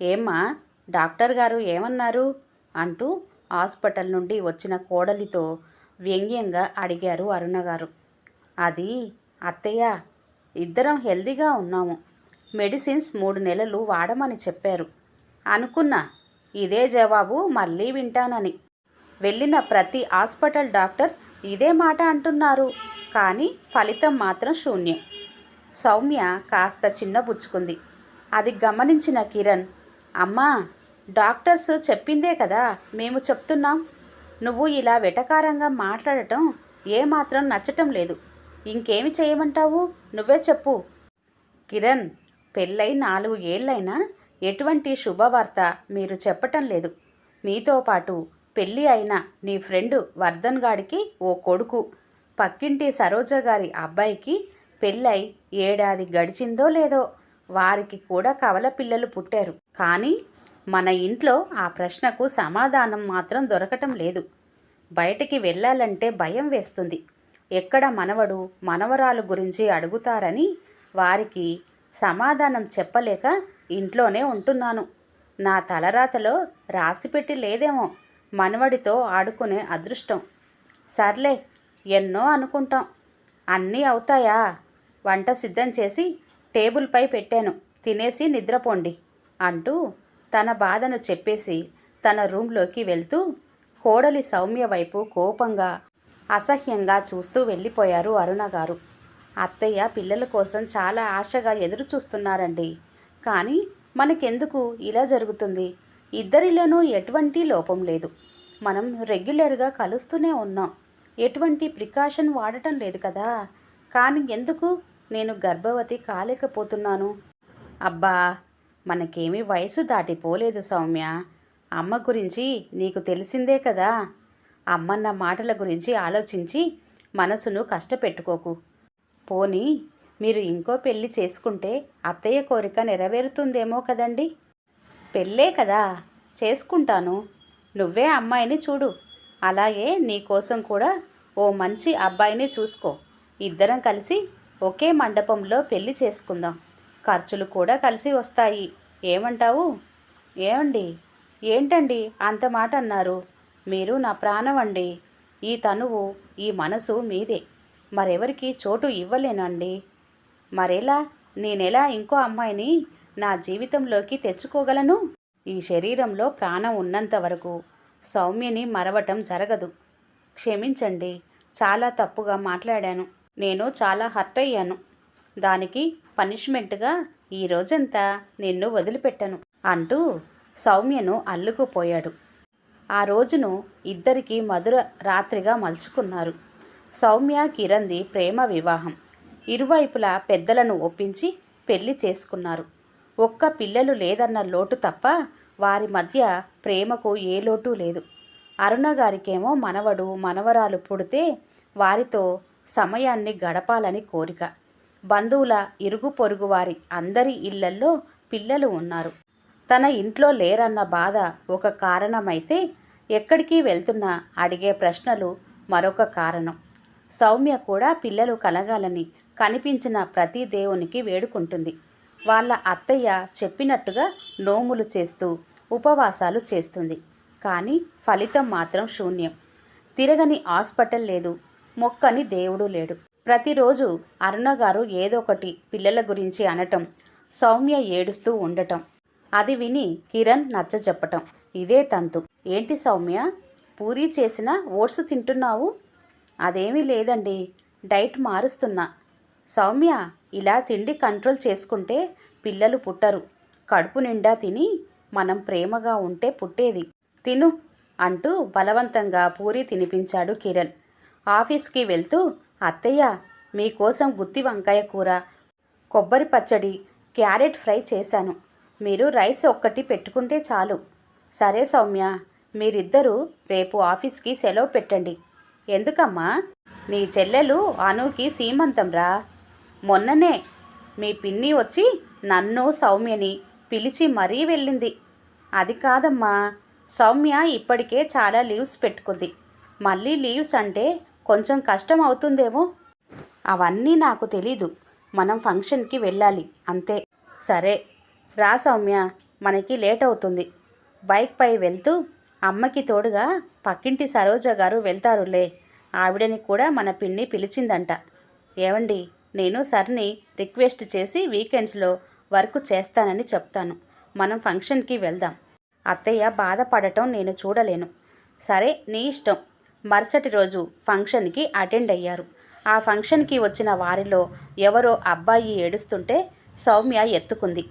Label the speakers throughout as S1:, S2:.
S1: ఏమ్మా, డాక్టర్ గారు ఏమన్నారు అంటూ హాస్పిటల్ నుండి వచ్చిన కోడలితో వ్యంగ్యంగా అడిగారు అరుణగారు. అది అత్తయ్య, ఇద్దరం హెల్దీగా ఉన్నాము. మెడిసిన్స్ 3 నెలలు వాడమని చెప్పారు. అనుకున్నా ఇదే జవాబు మళ్ళీ వింటానని. వెళ్ళిన ప్రతి హాస్పిటల్ డాక్టర్ ఇదే మాట అంటున్నారు, కానీ ఫలితం మాత్రం శూన్యం. సౌమ్య కాస్త చిన్నబుచ్చుకుంది. అది గమనించిన కిరణ్, అమ్మా, డాక్టర్స్ చెప్పిందే కదా మేము చెప్తున్నాం. నువ్వు ఇలా వెటకారంగా మాట్లాడటం ఏమాత్రం నచ్చటం లేదు. ఇంకేమి చేయమంటావు, నువ్వే చెప్పు. కిరణ్, పెళ్ళై 4 ఏళ్ళైనా ఎటువంటి శుభవార్త మీరు చెప్పటం లేదు. మీతో పాటు పెళ్ళి అయిన నీ ఫ్రెండు వర్ధన్ గాడికి ఓ కొడుకు, పక్కింటి సరోజ గారి అబ్బాయికి పెళ్ళై 1 ఏడాది గడిచిందో లేదో వారికి కూడా కవల పిల్లలు పుట్టారు. కానీ మన ఇంట్లో ఆ ప్రశ్నకు సమాధానం మాత్రం దొరకటం లేదు. బయటికి వెళ్ళాలంటే భయం వేస్తుంది. ఎక్కడ మనవడు మనవరాలు గురించి అడుగుతారని వారికి సమాధానం చెప్పలేక ఇంట్లోనే ఉంటున్నాను. నా తలరాతలో రాసిపెట్టి లేదేమో మనవడితో ఆడుకునే అదృష్టం. సర్లే, ఎన్నో అనుకుంటాం, అన్నీ అవుతాయా? వంట సిద్ధం చేసి టేబుల్పై పెట్టాను, తినేసి నిద్రపోండి అంటూ తన బాధను చెప్పేసి తన రూంలోకి వెళ్తూ కోడలి సౌమ్య వైపు కోపంగా అసహ్యంగా చూస్తూ వెళ్ళిపోయారు అరుణగారు. అత్తయ్య పిల్లల కోసం చాలా ఆశగా ఎదురు చూస్తున్నారండి. కానీ మనకెందుకు ఇలా జరుగుతుంది? ఇద్దరిలోనూ ఎటువంటి లోపం లేదు. మనం రెగ్యులర్గా కలుస్తూనే ఉన్నాం. ఎటువంటి ప్రికాషన్ వాడటం లేదు కదా. కానీ ఎందుకు నేను గర్భవతి కాలేకపోతున్నాను? అబ్బా, మనకేమీ వయసు దాటిపోలేదు సౌమ్య. అమ్మ గురించి నీకు తెలిసిందే కదా. అమ్మన్న మాటల గురించి ఆలోచించి మనసును కష్టపెట్టుకోకు. పోనీ మీరు ఇంకో పెళ్ళి చేసుకుంటే అత్తయ్య కోరిక నెరవేరుతుందేమో కదండి. పెళ్ళే కదా, చేసుకుంటాను. నువ్వే అమ్మాయిని చూడు. అలాగే నీకోసం కూడా ఓ మంచి అబ్బాయిని చూసుకో. ఇద్దరం కలిసి ఒకే మండపంలో పెళ్లి చేసుకుందాం. ఖర్చులు కూడా కలిసి వస్తాయి. ఏమంటావు? ఏమండి, ఏంటండి అంత మాట అన్నారు? మీరు నా ప్రాణం అండి. ఈ తనువు, ఈ మనసు మీదే. మరెవరికి చోటు ఇవ్వలేనండి. మరెలా నేనెలా ఇంకో అమ్మాయిని నా జీవితంలోకి తెచ్చుకోగలను? ఈ శరీరంలో ప్రాణం ఉన్నంత వరకు సౌమ్యని మరవటం జరగదు. క్షమించండి, చాలా తప్పుగా మాట్లాడాను. నేను చాలా హర్ట్ అయ్యాను. దానికి పనిష్మెంట్గా ఈ రోజంతా నిన్ను వదిలిపెట్టను అంటూ సౌమ్యను అల్లుకుపోయాడు. ఆ రోజును ఇద్దరికీ మధుర రాత్రిగా మలుచుకున్నారు. సౌమ్య కిరణ్ది ప్రేమ వివాహం. ఇరువైపులా పెద్దలను ఒప్పించి పెళ్లి చేసుకున్నారు. ఒక్క పిల్లలు లేదన్న లోటు తప్ప వారి మధ్య ప్రేమకు ఏ లోటు లేదు. అరుణగారికేమో మనవడు మనవరాలు పుడితే వారితో సమయాన్ని గడపాలని కోరిక. బంధువుల ఇరుగు పొరుగు వారి అందరి ఇళ్లల్లో పిల్లలు ఉన్నారు. తన ఇంట్లో లేరన్న బాధ ఒక కారణమైతే ఎక్కడికి వెళ్తున్నా అడిగే ప్రశ్నలు మరొక కారణం. సౌమ్య కూడా పిల్లలు కలగాలని కనిపించిన ప్రతి దేవునికి వేడుకుంటుంది. వాళ్ళ అత్తయ్య చెప్పినట్టుగా నోములు చేస్తూ ఉపవాసాలు చేస్తుంది. కానీ ఫలితం మాత్రం శూన్యం. తిరగని హాస్పిటల్ లేదు, మొక్కని దేవుడు లేడు. ప్రతిరోజు అరుణగారు ఏదోకటి పిల్లల గురించి అనటం, సౌమ్య ఏడుస్తూ ఉండటం, అది విని కిరణ్ నచ్చజెప్పటం, ఇదే తంతు. ఏంటి సౌమ్య, పూరీ చేసిన ఓట్స్ తింటున్నావు? అదేమీ లేదండి, డైట్ మారుస్తున్నా. సౌమ్య, ఇలా తిండి కంట్రోల్ చేసుకుంటే పిల్లలు పుట్టరు. కడుపు నిండా తిని మనం ప్రేమగా ఉంటే పుట్టేది. తిను అంటూ బలవంతంగా పూరీ తినిపించాడు కిరణ్. ఆఫీస్కి వెళ్తూ, అత్తయ్య, మీకోసం గుత్తి వంకాయ కూర, కొబ్బరి పచ్చడి, క్యారెట్ ఫ్రై చేశాను. మీరు రైస్ ఒక్కటి పెట్టుకుంటే చాలు. సరే సౌమ్య, మీరిద్దరూ రేపు ఆఫీస్కి సెలవు పెట్టండి. ఎందుకమ్మా? నీ చెల్లెలు అనుకి సీమంతంరా. మొన్ననే మీ పిన్ని వచ్చి నన్ను సౌమ్యని పిలిచి మరీ వెళ్ళింది. అది కాదమ్మా, సౌమ్య ఇప్పటికే చాలా లీవ్స్ పెట్టుకుంది. మళ్ళీ లీవ్స్ అంటే కొంచెం కష్టం అవుతుందేమో. అవన్నీ నాకు తెలీదు. మనం ఫంక్షన్కి వెళ్ళాలి అంతే. సరే రా సౌమ్య, మనకి లేట్ అవుతుంది. బైక్పై వెళ్తూ అమ్మకి తోడుగా పక్కింటి సరోజ గారు వెళ్తారులే, ఆవిడని కూడా మన పిన్ని పిలిచిందంట. ఏవండి, నేను సర్ని రిక్వెస్ట్ చేసి వీకెండ్స్లో వర్క్ చేస్తానని చెప్తాను. మనం ఫంక్షన్కి వెళ్దాం. అత్తయ్య బాధపడటం నేను చూడలేను. సరే, నీ ఇష్టం. మరుసటి రోజు ఫంక్షన్కి అటెండ్ అయ్యారు. ఆ ఫంక్షన్కి వచ్చిన వారిలో ఎవరో అబ్బాయి ఏడుస్తుంటే సౌమ్య ఎత్తుకుంది.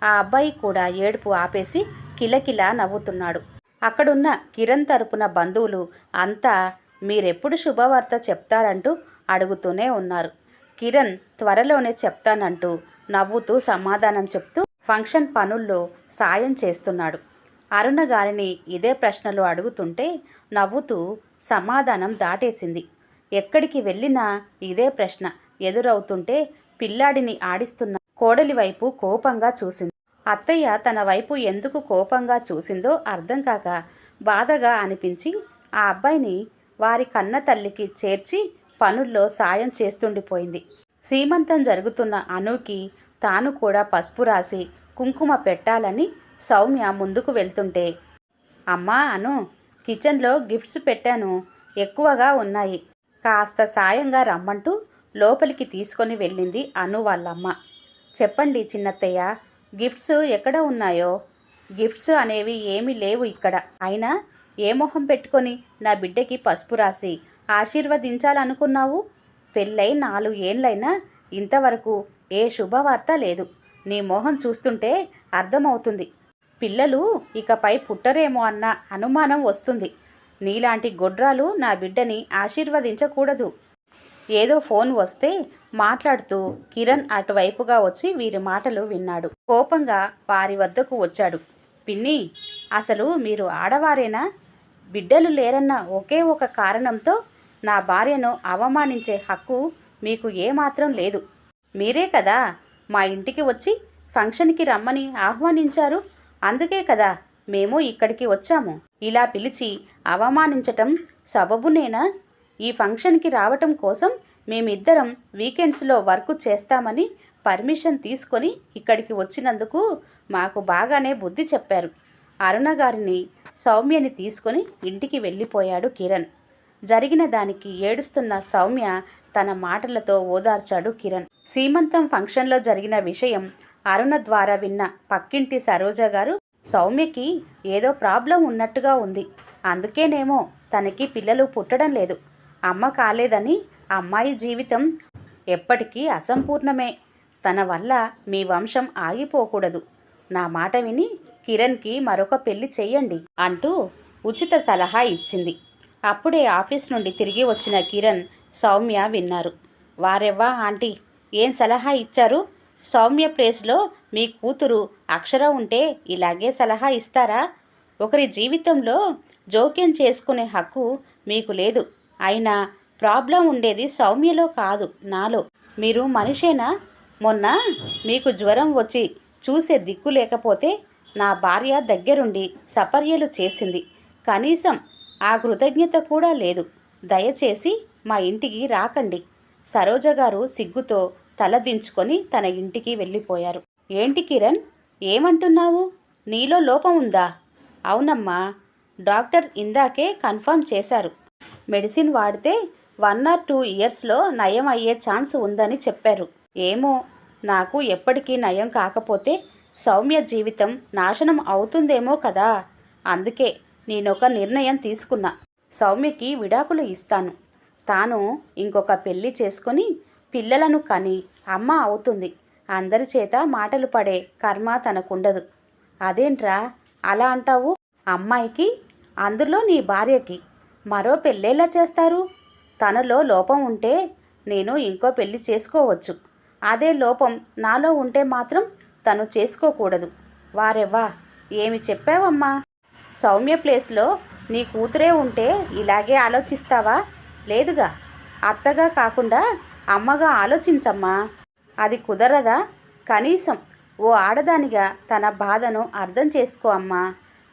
S1: ఆ అబ్బాయి కూడా ఏడుపు ఆపేసి కిలకిలా నవ్వుతున్నాడు. అక్కడున్న కిరణ్ తరపున బంధువులు అంతా మీరెప్పుడు శుభవార్త చెప్తారంటూ అడుగుతూనే ఉన్నారు. కిరణ్ త్వరలోనే చెప్తానంటూ నవ్వుతూ సమాధానం చెప్తూ ఫంక్షన్ పనుల్లో సాయం చేస్తున్నాడు. అరుణ గారిని ఇదే ప్రశ్నలు అడుగుతుంటే నవ్వుతూ సమాధానం దాటేసింది. ఎక్కడికి వెళ్ళినా ఇదే ప్రశ్న ఎదురవుతుంటే పిల్లాడిని ఆడిస్తున్న కోడలి వైపు కోపంగా చూసింది. అత్తయ్య తన వైపు ఎందుకు కోపంగా చూసిందో అర్థం కాక బాధగా అనిపించి ఆ అబ్బాయిని వారి కన్న తల్లికి చేర్చి పనుల్లో సాయం చేస్తుండిపోయింది. సీమంతం జరుగుతున్న అనుకి తాను కూడా పసుపు రాసి కుంకుమ పెట్టాలని సౌమ్య ముందుకు వెళ్తుంటే, అమ్మా అను, కిచెన్లో గిఫ్ట్స్ పెట్టాను, ఎక్కువగా ఉన్నాయి, కాస్త సాయంగా రమ్మంటూ లోపలికి తీసుకొని వెళ్ళింది అను వాళ్ళమ్మ. చెప్పండి చిన్నత్తయ్య, గిఫ్ట్స్ ఎక్కడ ఉన్నాయో? గిఫ్ట్స్ అనేవి ఏమీ లేవు ఇక్కడ. అయినా ఏ మొహం పెట్టుకొని నా బిడ్డకి పసుపు రాసి ఆశీర్వదించాలనుకున్నావు? పెళ్ళై 4 ఏళ్ళైనా ఇంతవరకు ఏ శుభవార్త లేదు. నీ మొహం చూస్తుంటే అర్థమవుతుంది. పిల్లలు ఇకపై పుట్టరేమో అన్న అనుమానం వస్తుంది. నీలాంటి గొడ్రాలు నా బిడ్డని ఆశీర్వదించకూడదు. ఏదో ఫోన్ వస్తే మాట్లాడుతూ కిరణ్ అటువైపుగా వచ్చి వీరి మాటలు విన్నాడు. కోపంగా వారి వద్దకు వచ్చాడు. పిన్ని, అసలు మీరు ఆడవారేనా? బిడ్డలు లేరన్న ఒకే ఒక కారణంతో నా భార్యను అవమానించే హక్కు మీకు ఏమాత్రం లేదు. మీరే కదా మా ఇంటికి వచ్చి ఫంక్షన్కి రమ్మని ఆహ్వానించారు. అందుకే కదా మేము ఇక్కడికి వచ్చాము. ఇలా పిలిచి అవమానించటం సబబునేనా? ఈ ఫంక్షన్కి రావటం కోసం మేమిద్దరం వీకెండ్స్లో వర్క్ చేస్తామని పర్మిషన్ తీసుకొని ఇక్కడికి వచ్చినందుకు మాకు బాగానే బుద్ధి చెప్పారు. అరుణ గారిని సౌమ్యని తీసుకొని ఇంటికి వెళ్ళిపోయాడు కిరణ్. జరిగిన దానికి ఏడుస్తున్న సౌమ్య తన మాటలతో ఓదార్చాడు కిరణ్. సీమంతం ఫంక్షన్లో జరిగిన విషయం అరుణ ద్వారా విన్న పక్కింటి సరోజ గారు, సౌమ్యకి ఏదో ప్రాబ్లం ఉన్నట్టుగా ఉంది, అందుకేనేమో తనకి పిల్లలు పుట్టడం లేదు, అమ్మ కాలేదని అమ్మాయి జీవితం ఎప్పటికీ అసంపూర్ణమే, తన వల్ల మీ వంశం ఆగిపోకూడదు, నా మాట విని కిరణ్కి మరొక పెళ్లి చెయ్యండి అంటూ ఉచిత సలహా ఇచ్చింది. అప్పుడే ఆఫీస్ నుండి తిరిగి వచ్చిన కిరణ్, సౌమ్య విన్నారు. వారెవ్వా ఆంటీ, ఏం సలహా ఇచ్చారు? సౌమ్య ప్లేస్లో మీ కూతురు అక్షర ఉంటే ఇలాగే సలహా ఇస్తారా? ఒకరి జీవితంలో జోక్యం చేసుకునే హక్కు మీకు లేదు. అయినా ప్రాబ్లం ఉండేది సౌమ్యలో కాదు, నాలో. మీరు మనిషేనా? మొన్న మీకు జ్వరం వచ్చి చూసే దిక్కు లేకపోతే నా భార్య దగ్గరుండి సపర్యలు చేసింది. కనీసం ఆ కృతజ్ఞత కూడా లేదు. దయచేసి మా ఇంటికి రాకండి. సరోజ గారు సిగ్గుతో తలదించుకొని తన ఇంటికి వెళ్ళిపోయారు. ఏంటి కిరణ్, ఏమంటున్నావు? నీలో లోపం ఉందా? అవునమ్మా, డాక్టర్ ఇందాకే కన్ఫర్మ్ చేశారు. మెడిసిన్ వాడితే 1 or 2 ఇయర్స్లో నయం అయ్యే ఛాన్స్ ఉందని చెప్పారు. ఏమో, నాకు ఎప్పటికీ నయం కాకపోతే సౌమ్య జీవితం నాశనం అవుతుందేమో కదా. అందుకే నేనొక నిర్ణయం తీసుకున్నా. సౌమ్యకి విడాకులు ఇస్తాను. తాను ఇంకొక పెళ్లి చేసుకొని పిల్లలను కని అమ్మ అవుతుంది. అందరి చేత మాటలు పడే కర్మ తనకుండదు. అదేంట్రా అలా అంటావు? అమ్మాయికి, అందులో నీ భార్యకి మరో పెళ్ళేలా చేస్తారు? తనలో లోపం ఉంటే నేను ఇంకో పెళ్లి చేసుకోవచ్చు. అదే లోపం నాలో ఉంటే మాత్రం తను చేసుకోకూడదు. వారెవ్వా, ఏమి చెప్పావమ్మా? సౌమ్య ప్లేస్లో నీ కూతురే ఉంటే ఇలాగే ఆలోచిస్తావా? లేదుగా. అత్తగా కాకుండా అమ్మగా ఆలోచించమ్మా. అది కుదరదా? కనీసం ఓ ఆడదానిగా తన బాధను అర్థం చేసుకో అమ్మా.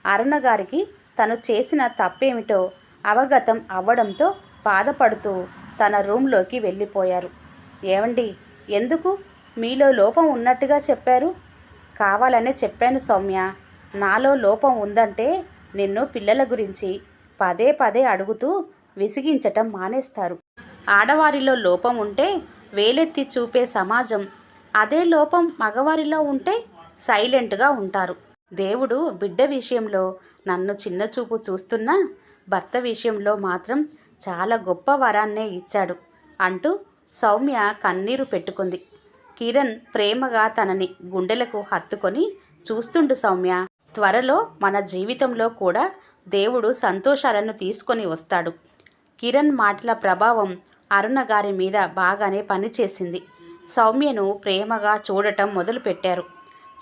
S1: అరుణ గారికి తను చేసిన తప్పేమిటో అవగతం అవ్వడంతో బాధపడుతూ తన రూమ్లోకి వెళ్ళిపోయారు. ఏమండి, ఎందుకు మీలో లోపం ఉన్నట్టుగా చెప్పారు? కావాలనే చెప్పాను సౌమ్య. నాలో లోపం ఉందంటే నిన్ను పిల్లల గురించి పదే పదే అడుగుతూ విసిగించటం మానేస్తారు. ఆడవారిలో లోపం ఉంటే వేలెత్తి చూపే సమాజం, అదే లోపం మగవారిలో ఉంటే సైలెంట్గా ఉంటారు. దేవుడు బిడ్డ విషయంలో నన్ను చిన్నచూపు చూస్తున్నా భర్త విషయంలో మాత్రం చాలా గొప్ప వరాన్నే ఇచ్చాడు అంటూ సౌమ్య కన్నీరు పెట్టుకుంది. కిరణ్ ప్రేమగా తనని గుండెలకు హత్తుకొని, చూస్తుండు సౌమ్య, త్వరలో మన జీవితంలో కూడా దేవుడు సంతోషాలను తీసుకొని వస్తాడు. కిరణ్ మాటల ప్రభావం అరుణ గారి మీద బాగానే పనిచేసింది. సౌమ్యను ప్రేమగా చూడటం మొదలుపెట్టారు.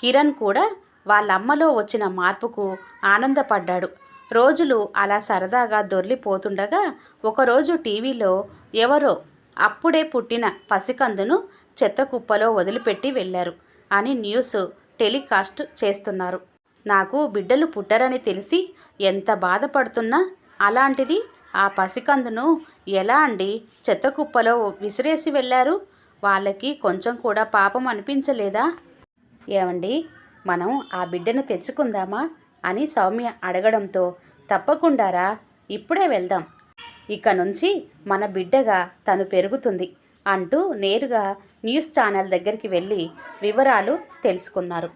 S1: కిరణ్ కూడా వాళ్ళమ్మలో వచ్చిన మార్పుకు ఆనందపడ్డాడు. రోజులు అలా సరదాగా దొర్లిపోతుండగా ఒకరోజు టీవీలో ఎవరో అప్పుడే పుట్టిన పసికందును చెత్తకుప్పలో వదిలిపెట్టి వెళ్ళారు అని న్యూస్ టెలికాస్ట్ చేస్తున్నారు. నాకు బిడ్డలు పుట్టరని తెలిసి ఎంత బాధపడుతున్నా, అలాంటిది ఆ పసికందును ఎలా అండి చెత్తకుప్పలో విసిరేసి వెళ్ళారు? వాళ్ళకి కొంచెం కూడా పాపం అనిపించలేదా? ఏమండి, మనం ఆ బిడ్డను తెచ్చుకుందామా అని సౌమ్య అడగడంతో, తప్పకుండారా, ఇప్పుడే వెళ్దాం, ఇక నుంచి మన బిడ్డగా తను పెరుగుతుంది అంటూ నేరుగా న్యూస్ ఛానల్ దగ్గరికి వెళ్ళి వివరాలు తెలుసుకున్నారు.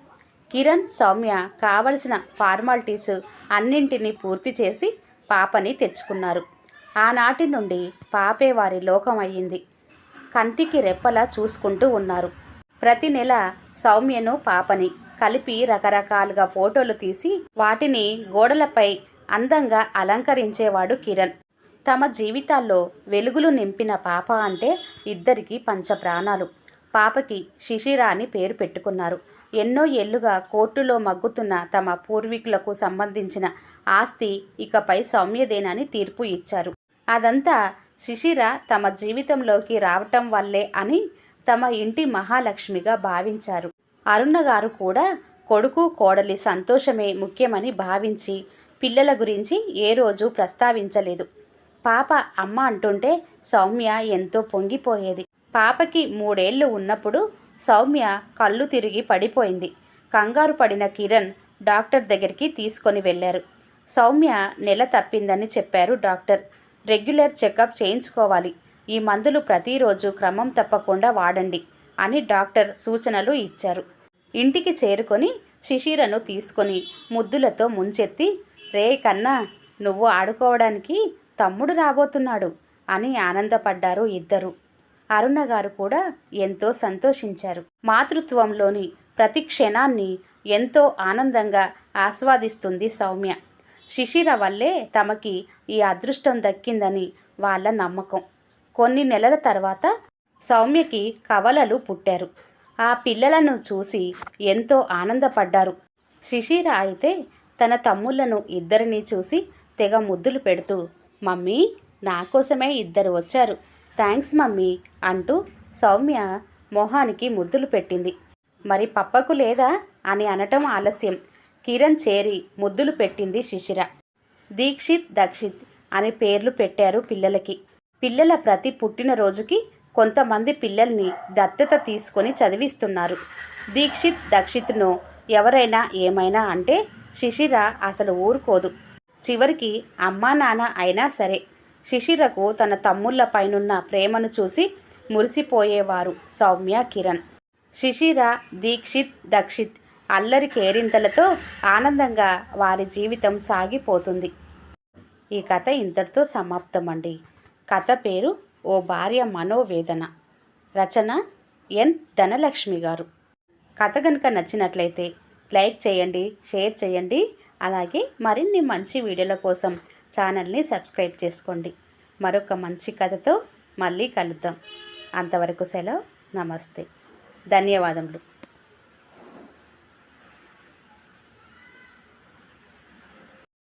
S1: కిరణ్, సౌమ్య కావలసిన ఫార్మాలిటీస్ అన్నింటినీ పూర్తి చేసి పాపని తెచ్చుకున్నారు. ఆనాటి నుండి పాపే వారి లోకం అయ్యింది. కంటికి రెప్పలా చూసుకుంటూ ఉన్నారు. ప్రతి నెల సౌమ్యను, పాపని కలిపి రకరకాలుగా ఫోటోలు తీసి వాటిని గోడలపై అందంగా అలంకరించేవాడు కిరణ్. తమ జీవితాల్లో వెలుగులు నింపిన పాప అంటే ఇద్దరికీ పంచప్రాణాలు. పాపకి శిశిర అని పేరు పెట్టుకున్నారు. ఎన్నో ఏళ్లుగా కోర్టులో మగ్గుతున్న తమ పూర్వీకులకు సంబంధించిన ఆస్తి ఇకపై సౌమ్యదేనని తీర్పు ఇచ్చారు. అదంతా శిశిర తమ జీవితంలోకి రావటం వల్లే అని తమ ఇంటి మహాలక్ష్మిగా భావించారు. అరుణ గారు కూడా కొడుకు, కోడలి సంతోషమే ముఖ్యమని భావించి పిల్లల గురించి ఏ రోజు ప్రస్తావించలేదు. పాప అమ్మ అంటుంటే సౌమ్య ఎంతో పొంగిపోయేది. పాపకి 3 ఏళ్ళు ఉన్నప్పుడు సౌమ్య కళ్ళు తిరిగి పడిపోయింది. కంగారు పడిన కిరణ్ డాక్టర్ దగ్గరికి తీసుకొని వెళ్ళారు. సౌమ్య నెల తప్పిందని చెప్పారు డాక్టర్. రెగ్యులర్ చెకప్ చేయించుకోవాలి, ఈ మందులు ప్రతిరోజు క్రమం తప్పకుండా వాడండి అని డాక్టర్ సూచనలు ఇచ్చారు. ఇంటికి చేరుకొని శిశిరను తీసుకొని ముద్దులతో ముంచెత్తి, రే కన్నా, నువ్వు ఆడుకోవడానికి తమ్ముడు రాబోతున్నాడు అని ఆనందపడ్డారు ఇద్దరు. అరుణ గారు కూడా ఎంతో సంతోషించారు. మాతృత్వంలోని ప్రతి క్షణాన్ని ఎంతో ఆనందంగా ఆస్వాదిస్తుంది సౌమ్య. శిశిర వల్లే తమకి ఈ అదృష్టం దక్కిందని వాళ్ళ నమ్మకం. కొన్ని నెలల తర్వాత సౌమ్యకి కవలలు పుట్టారు. ఆ పిల్లలను చూసి ఎంతో ఆనందపడ్డారు. శిశిర అయితే తన తమ్ముళ్లను ఇద్దరినీ చూసి తెగ ముద్దులు పెడుతూ, మమ్మీ, నా కోసమే 2 వచ్చారు, థ్యాంక్స్ మమ్మీ అంటూ సౌమ్య మొహానికి ముద్దులు పెట్టింది. మరి పప్పకు లేదా అని అనటం ఆలస్యం. కిరణ్ చేరి ముద్దులు పెట్టింది శిశిర. దీక్షిత్, దక్షిత్ అని పేర్లు పెట్టారు పిల్లలకి. పిల్లల ప్రతి పుట్టినరోజుకి కొంతమంది పిల్లల్ని దత్తత తీసుకొని చదివిస్తున్నారు. దీక్షిత్, దక్షిత్ను ఎవరైనా ఏమైనా అంటే శిశిర అసలు ఊరుకోదు. చివరికి అమ్మా నాన్న అయినా సరే శిశిరకు తన తమ్ముళ్ళ పైనున్న ప్రేమను చూసి మురిసిపోయేవారు సౌమ్య, కిరణ్. శిశిర, దీక్షిత్, దక్షిత్ అల్లరి కేరింతలతో ఆనందంగా వారి జీవితం సాగిపోతుంది. ఈ కథ ఇంతటితో సమాప్తం అండి. కథ పేరు ఓ భార్య మనోవేదన. రచన ఎన్ ధనలక్ష్మి గారు. కథ కనుక నచ్చినట్లయితే లైక్ చేయండి, షేర్ చేయండి. అలాగే మరిన్ని మంచి వీడియోల కోసం ఛానల్ని సబ్స్క్రైబ్ చేసుకోండి. మరొక మంచి కథతో మళ్ళీ కలుద్దాం. అంతవరకు సెలవు. నమస్తే. ధన్యవాదములు.